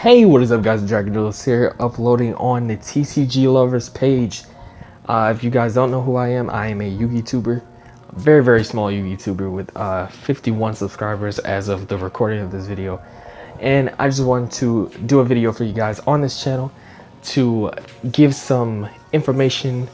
Hey, what is up, guys? Dragonduelist here, uploading on the Thetcglovers page. If you guys don't know who I am a Yu-Gi tuber, a very small Yu-Gi tuber with 51 subscribers as of the recording of this video. And I just wanted to do a video for you guys on this channel to give some information,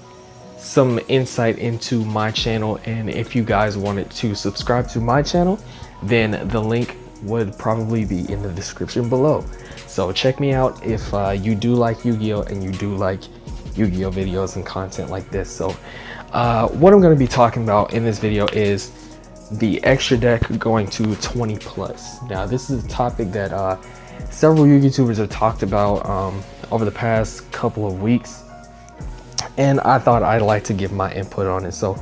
some insight into my channel. And if you guys wanted to subscribe to my channel, then the link would probably be in the description below. So check me out if you do like Yu-Gi-Oh! And you do like Yu-Gi-Oh! Videos and content like this. So what I'm going to be talking about in this video is the extra deck going to 20 plus. Now this is a topic that several Yu-Gi tubers have talked about over the past couple of weeks, and I thought I'd like to give my input on it. So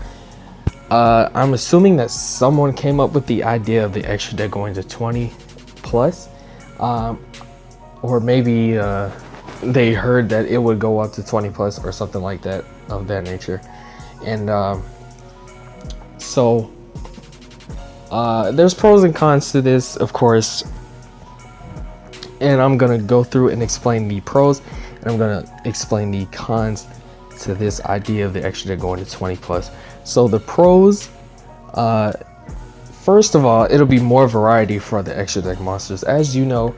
I'm assuming that someone came up with the idea of the extra deck going to 20 plus, or maybe they heard that it would go up to 20 plus or something like that, of that nature. And so there's pros and cons to this, of course, and I'm gonna go through and explain the pros, and I'm gonna explain the cons to this idea of the extra deck going to 20 plus. So the pros, first of all, it'll be more variety for the extra deck monsters. As you know,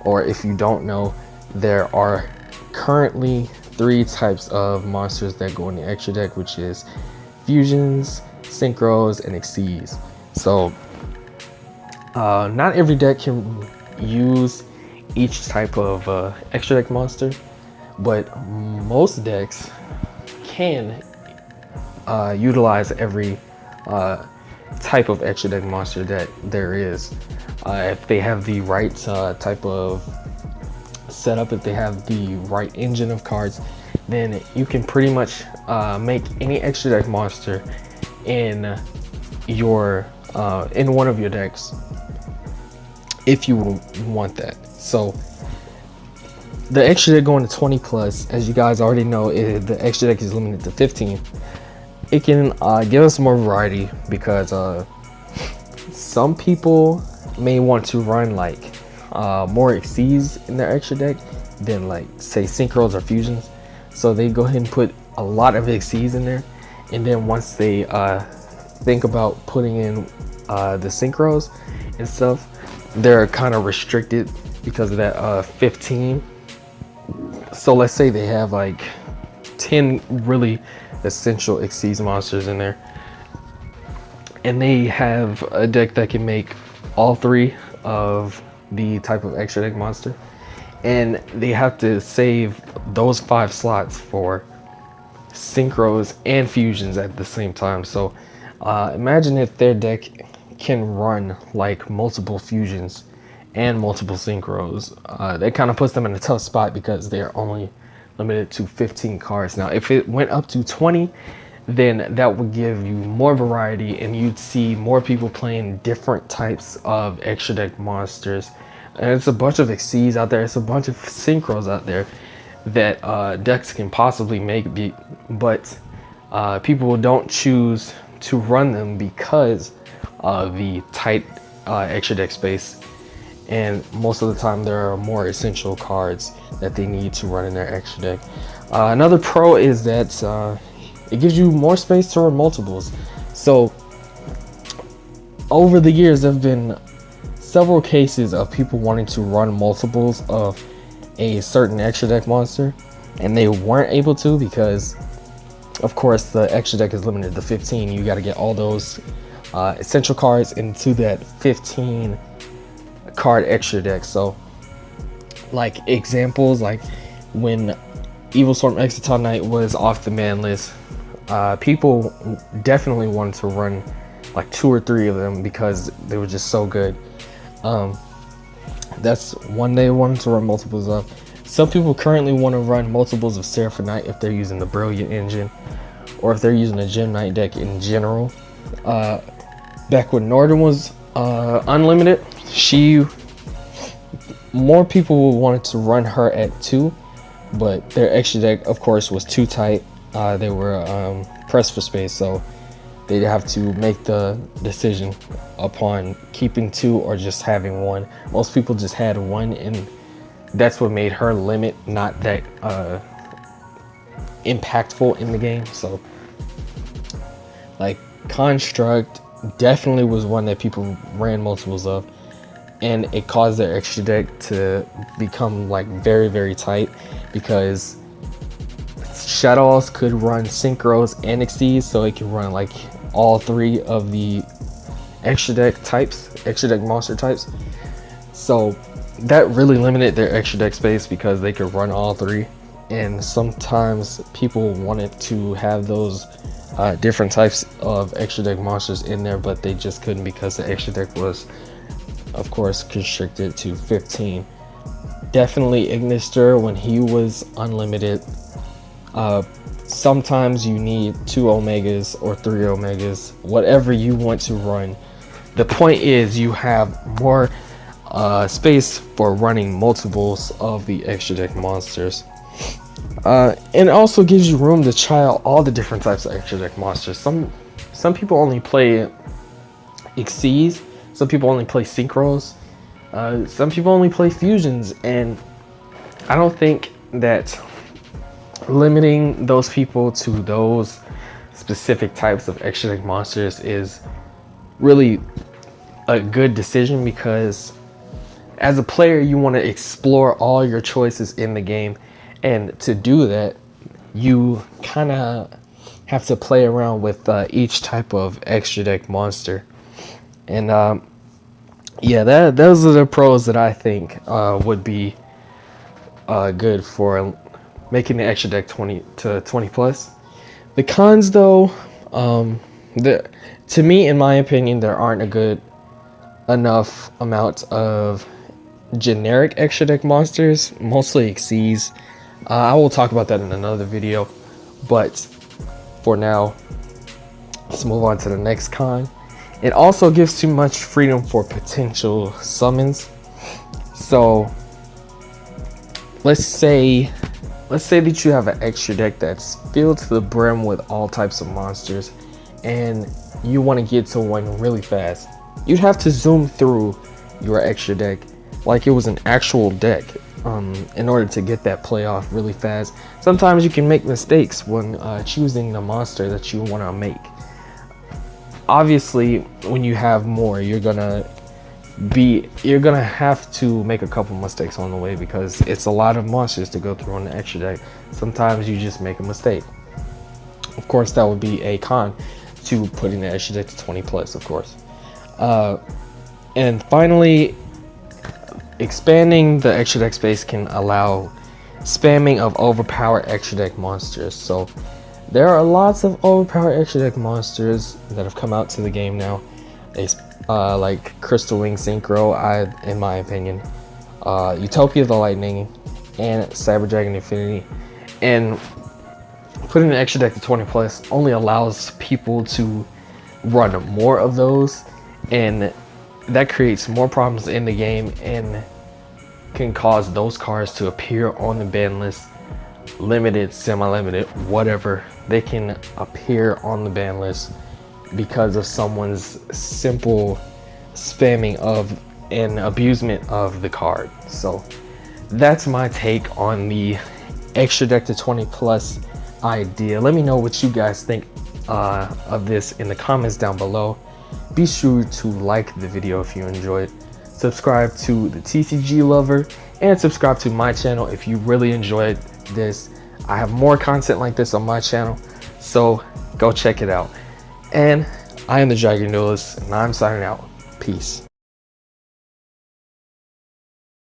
or if you don't know, there are currently 3 types of monsters that go in the extra deck, which is fusions, synchros, and exceeds. So not every deck can use each type of extra deck monster, but most decks can utilize every type of extra deck monster that there is, if they have the right type of setup, if they have the right engine of cards. Then you can pretty much make any extra deck monster in your in one of your decks if you want that. So the extra deck going to 20 plus, as you guys already know, the extra deck is limited to 15. It can give us more variety because some people may want to run like more exceeds in their extra deck than, like, say, synchros or fusions. So they go ahead and put a lot of exceeds in there, and then once they think about putting in the synchros and stuff, they're kind of restricted because of that 15. So let's say they have like 10 really essential exceeds monsters in there, and they have a deck that can make all 3 of the type of extra deck monster, and they have to save those 5 slots for synchros and fusions at the same time. So imagine if their deck can run like multiple fusions and multiple synchros. That kind of puts them in a tough spot because they're only limited to 15 cards. Now if it went up to 20, then that would give you more variety, and you'd see more people playing different types of extra deck monsters. And it's a bunch of exceeds out there, it's a bunch of synchros out there that decks can possibly make, but people don't choose to run them because of the tight extra deck space. And most of the time there are more essential cards that they need to run in their extra deck. Another pro is that it gives you more space to run multiples. So over the years there have been several cases of people wanting to run multiples of a certain extra deck monster, and they weren't able to because, of course, the extra deck is limited to 15. You got to get all those essential cards into that 15 card extra deck. So like examples, like when Evil Storm Exciton Knight was off the ban list, people definitely wanted to run like 2 or 3 of them because they were just so good. That's one they wanted to run multiples of. Some people currently want to run multiples of Seraphim Knight if they're using the Brilliant engine, or if they're using a Gem Knight deck in general. Back when Northern was unlimited, more people wanted to run her at 2, but their extra deck, of course, was too tight. They were pressed for space, so they'd have to make the decision upon keeping 2 or just having 1. Most people just had 1 in that's what made her limit not that impactful in the game. So like Construct definitely was one that people ran multiples of, and it caused their extra deck to become like very, very tight, because Shadows could run Synchros and Exceeds, so it could run like all three of the extra deck types, extra deck monster types. So that really limited their extra deck space because they could run all three, and sometimes people wanted to have those different types of extra deck monsters in there, but they just couldn't because the extra deck was, of course, constricted to 15. Definitely Ignister when he was unlimited. Sometimes you need 2 Omegas or 3 Omegas, whatever you want to run. The point is you have more space for running multiples of the extra deck monsters. And it also gives you room to try out all the different types of extra deck monsters. Some people only play Exceeds, some people only play Synchros, some people only play Fusions, and I don't think that limiting those people to those specific types of extra deck monsters is really a good decision, because as a player you want to explore all your choices in the game, and to do that you kind of have to play around with each type of extra deck monster. And yeah, those are the pros that I think would be good for making the extra deck 20 to 20 plus. The cons though, to me, in my opinion, there aren't a good enough amount of generic extra deck monsters, mostly Exceeds. I will talk about that in another video, but for now, let's move on to the next con. It also gives too much freedom for potential summons. So let's say that you have an extra deck that's filled to the brim with all types of monsters, and you want to get to one really fast. You'd have to zoom through your extra deck like it was an actual deck in order to get that play off really fast. Sometimes you can make mistakes when choosing the monster that you want to make. Obviously, when you have more, you're gonna have to make a couple mistakes on the way, because it's a lot of monsters to go through on the extra deck. Sometimes you just make a mistake. Of course, that would be a con to putting the extra deck to 20 plus, of course. And finally, expanding the extra deck space can allow spamming of overpowered extra deck monsters. So there are lots of overpowered extra deck monsters that have come out to the game now. They like Crystal Wing Synchro, in my opinion, Utopia the Lightning, and Cyber Dragon Infinity. And putting the extra deck to 20 plus only allows people to run more of those, and that creates more problems in the game and can cause those cards to appear on the ban list, limited, semi-limited, whatever. They can appear on the ban list because of someone's simple spamming of and abusement of the card. So that's my take on the extra deck to 20 plus idea. Let me know what you guys think of this in the comments down below. Be sure to like the video if you enjoyed, subscribe to the Thetcglover, and subscribe to my channel if you really enjoyed this. I have more content like this on my channel, so go check it out. And I am the Dragonduelist, and I'm signing out. Peace.